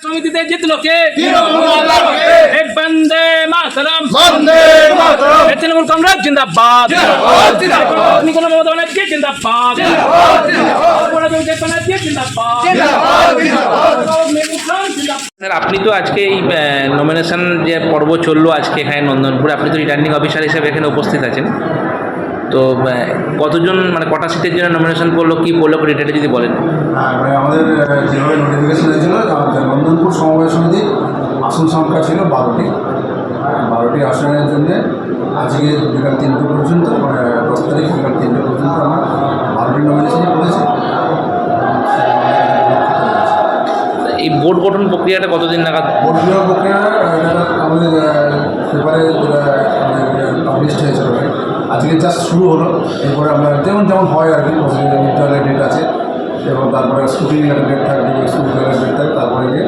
সমিতিতে জিতলো কে? বন্দে মাতরম, তৃণমূল কংগ্রেস জিন্দাবাদ, মমতা ব্যানার্জি জিন্দাবাদ, স্যার আপনি তো আজকে এই নমিনেশন যে পর্ব চললো আজকে এখানে নন্দনপুরে, আপনি তো রিটার্নিং অফিসার হিসেবে এখানে উপস্থিত আছেন, তো কতজন মানে কটা সিটের জন্য নমিনেশন করলো, কি পড়লো ডিটেলে যদি বলেন। আমাদের যেভাবে নোটিফিকেশন হয়েছিল নন্দনপুর সমবায় সমিতি আসন সংখ্যা ছিল 12টি আসনের জন্য আজকে বিকাল 3টে পর্যন্ত, মানে 10 তারিখ বিকাল 3টে পর্যন্ত আমরা 12টি নমিনেশনই করেছি। এই বোর্ড গঠন প্রক্রিয়াটা কতদিন নাগাদ? বোর্ড গঠন প্রক্রিয়া আমাদের পেপারে পাবলিশ হয়েছিল, আজকে জাস্ট শুরু হলো। এরপরে আমরা যেমন হয় আর কি, বিদ্যালয়ের ডেট আছে এবং তারপরে স্কুটির একটা ডেট থাকবে, স্কুলের ডেট থাকে, তারপরে গিয়ে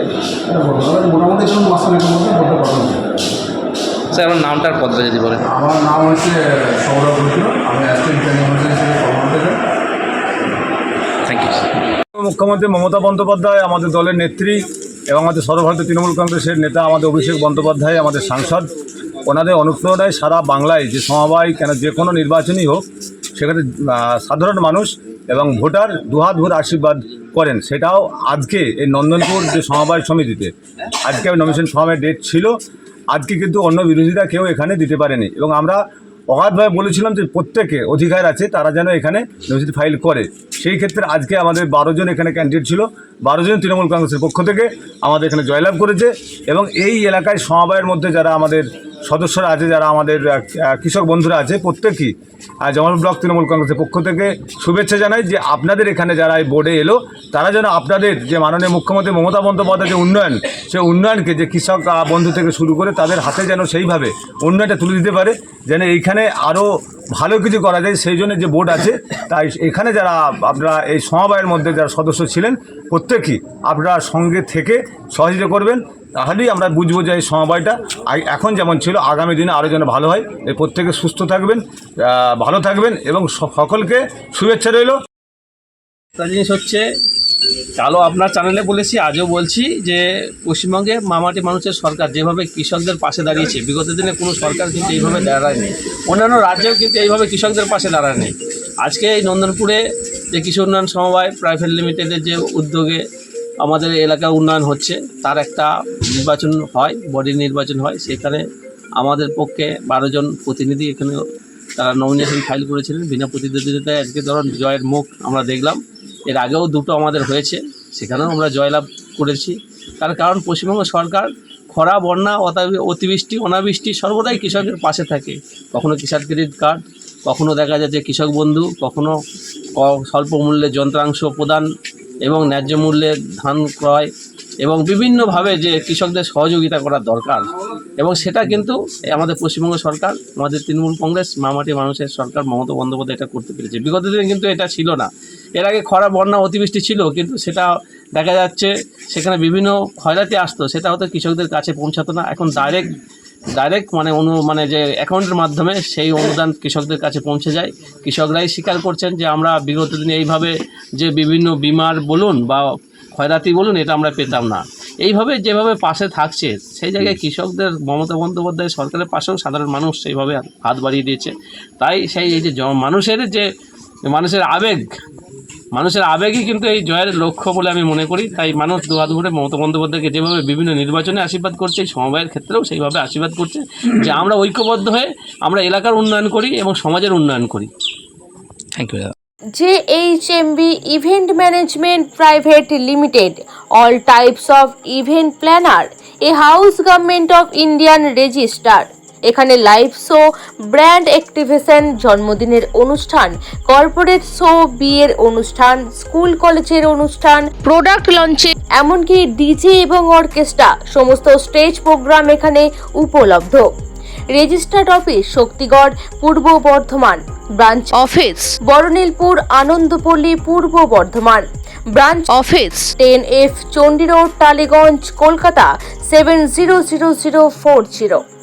মোটামুটি যেমন মাসের মধ্যে বোর্ডটা গঠন হবে। স্যার আমার নামটার পদটা যদি বলেন। আমার নাম হচ্ছে সৌরভ রুদ্র, আমি অ্যাসিস্ট্যান্ট রিটার্নিং অফিসার হিসেবে কর্মরত। Thank you. মুখ্যমন্ত্রী মমতা বন্দ্যোপাধ্যায় আমাদের দলের নেত্রী এবং আমাদের সর্বভারতীয় তৃণমূল কংগ্রেসের নেতা আমাদের অভিষেক বন্দ্যোপাধ্যায় আমাদের সাংসদ, ওনাদের অনুপ্রেরণায় সারা বাংলায় যে সমবায় কেন যে কোনো নির্বাচনই হোক সেখানে সাধারণ মানুষ এবং ভোটার দুহাত ভরে আশীর্বাদ করেন। সেটাও আজকে এই নন্দনপুর যে সমবায় সমিতিতে আজকে নমিনেশন ফর্মের ডেট ছিল, আজকে কিন্তু অন্য বিরোধীরা কেউ এখানে দিতে পারেনি এবং আমরা অগাধভাবে বলেছিলাম যে প্রত্যেকে অধিকার আছে তারা যেন এখানে নমিনেশন ফাইল করে। সেই ক্ষেত্রে আজকে আমাদের 12 জন এখানে ক্যান্ডিডেট ছিল, 12 জন তৃণমূল কংগ্রেসের পক্ষ থেকে আমাদের এখানে জয়লাভ করেছে এবং এই এলাকায় সমবায়ের মধ্যে যারা আমাদের সদস্যরা আছে, যারা আমাদের কৃষক বন্ধুরা আছে, প্রত্যেকেই জমাল ব্লক তৃণমূল কংগ্রেসের পক্ষ থেকে শুভেচ্ছা জানাই যে আপনাদের এখানে যারা এই বোর্ডে এলো তারা যেন আপনাদের যে মাননীয় মুখ্যমন্ত্রী মমতা বন্দ্যোপাধ্যায়ের যে উন্নয়ন, সেই উন্নয়নকে যে কৃষক বন্ধু থেকে শুরু করে তাদের হাতে যেন সেইভাবে উন্নয়নটা তুলে দিতে পারে, যেন এইখানে আরও ভালো কিছু করা যায়। সেই জন্য যে বোর্ড আছে, তাই এখানে যারা আপনারা এই সমবায়ের মধ্যে যারা সদস্য ছিলেন প্রত্যেকেই আপনারা সঙ্গে থেকে সহযোগিতা করবেন, তাহলেই আমরা বুঝবো যে এই সমবায়টা এখন যেমন ছিল আগামী দিনে আরও যেন ভালো হয়। এই প্রত্যেকে সুস্থ থাকবেন, ভালো থাকবেন এবং সকলকে শুভেচ্ছা রইল। একটা জিনিস হচ্ছে, কালও আপনার চ্যানেলে বলেছি, আজও বলছি যে পশ্চিমবঙ্গে মামাটি মানুষের সরকার যেভাবে কৃষকদের পাশে দাঁড়িয়েছে, বিগত দিনে কোনো সরকার কিন্তু এইভাবে দাঁড়ায়নি, অন্যান্য রাজ্যেও কিন্তু এইভাবে কৃষকদের পাশে দাঁড়ায়নি। আজকে এই নন্দনপুরে যে কৃষি উন্নয়ন সমবায় প্রাইভেট লিমিটেডের যে উদ্যোগে আমাদের এলাকার উন্নয়ন হচ্ছে, তার একটা নির্বাচন হয়, বডি নির্বাচন হয়। সেখানে আমাদের পক্ষে 12 জন প্রতিনিধি এখানে তারা নমিনেশন ফাইল করেছিলেন বিনা প্রতিদ্বন্দ্বিতায়। আজকে ধরুন জয়ের মুখ আমরা দেখলাম, এর আগেও 2টো আমাদের হয়েছে, সেখানেও আমরা জয়লাভ করেছি। তার কারণ পশ্চিমবঙ্গ সরকার খরা, বন্যা, অতিবৃষ্টি, অনাবৃষ্টি সর্বদাই কৃষকের পাশে থাকে। কখনো কিষাণ ক্রেডিট কার্ড, কখনো দেখা যাচ্ছে কৃষক বন্ধু, কখনো স্বল্প মূল্যে যন্ত্রাংশ প্রদান এবং ন্যায্য মূল্যে ধান ক্রয় এবং বিভিন্নভাবে যে কৃষকদের সহযোগিতা করার দরকার, এবং সেটা কিন্তু আমাদের পশ্চিমবঙ্গ সরকার, আমাদের তৃণমূল কংগ্রেস মামাটি মানুষের সরকার মমতা বন্দ্যোপাধ্যায় এটা করতে পেরেছে। বিগত দিনে কিন্তু এটা ছিল না। এর আগে খরা, বন্যা, অতিবৃষ্টি ছিল, কিন্তু সেটা দেখা যাচ্ছে সেখানে বিভিন্ন ক্ষয়রাতি আসতো, সেটা হয়তো কৃষকদের কাছে পৌঁছাতো না। এখন ডাইরেক্ট মানে যে অ্যাকাউন্টের মাধ্যমে সেই অনুদান কৃষকদের কাছে পৌঁছে যায়। কৃষকরাই স্বীকার করছেন যে আমরা বিগত দিনে এইভাবে যে বিভিন্ন বিমার বলুন বা ক্ষয়রাতি বলুন, এটা আমরা পেতাম না। এইভাবে যেভাবে পাশে থাকছে, সেই জায়গায় কৃষকদের মমতা বন্দ্যোপাধ্যায় সরকারের পাশেও সাধারণ মানুষ সেইভাবে হাত বাড়িয়ে দিয়েছে। তাই সেই এই যে মানুষের আবেগই কিন্তু এই জয়ের লক্ষ্য বলে আমি মনে করি। তাই মানুষ দুহাত ভরে মমতা বন্দ্যোপাধ্যায়কে যেভাবে বিভিন্ন নির্বাচনে আশীর্বাদ করছে, এই সমবায়ের ক্ষেত্রেও সেইভাবে আশীর্বাদ করছে যে আমরা ঐক্যবদ্ধ হয়ে আমরা এলাকার উন্নয়ন করি এবং সমাজের উন্নয়ন করি। Thank you. JHMB Event Management Private Limited, all types of event planner, a house government of Indian register. এখানে লাইভ শো, ব্র্যান্ড অ্যাক্টিভেশন, জন্মদিনের অনুষ্ঠান, কর্পোরেট শো, বিয়ের অনুষ্ঠান, স্কুল কলেজের অনুষ্ঠান, প্রোডাক্ট লঞ্চে, এমনকি ডিজে এবং অর্কেস্ট্রা, সমস্ত স্টেজ প্রোগ্রাম এখানে উপলব্ধ। রেজিস্টার্ড অফিস শক্তিগড়, পূর্ব বর্ধমান। ব্রাঞ্চ অফিস বরনীলপুর, আনন্দপল্লী, পূর্ব Bardhaman. Branch office 10F Chandi road, Tollygunge, Kolkata 700040।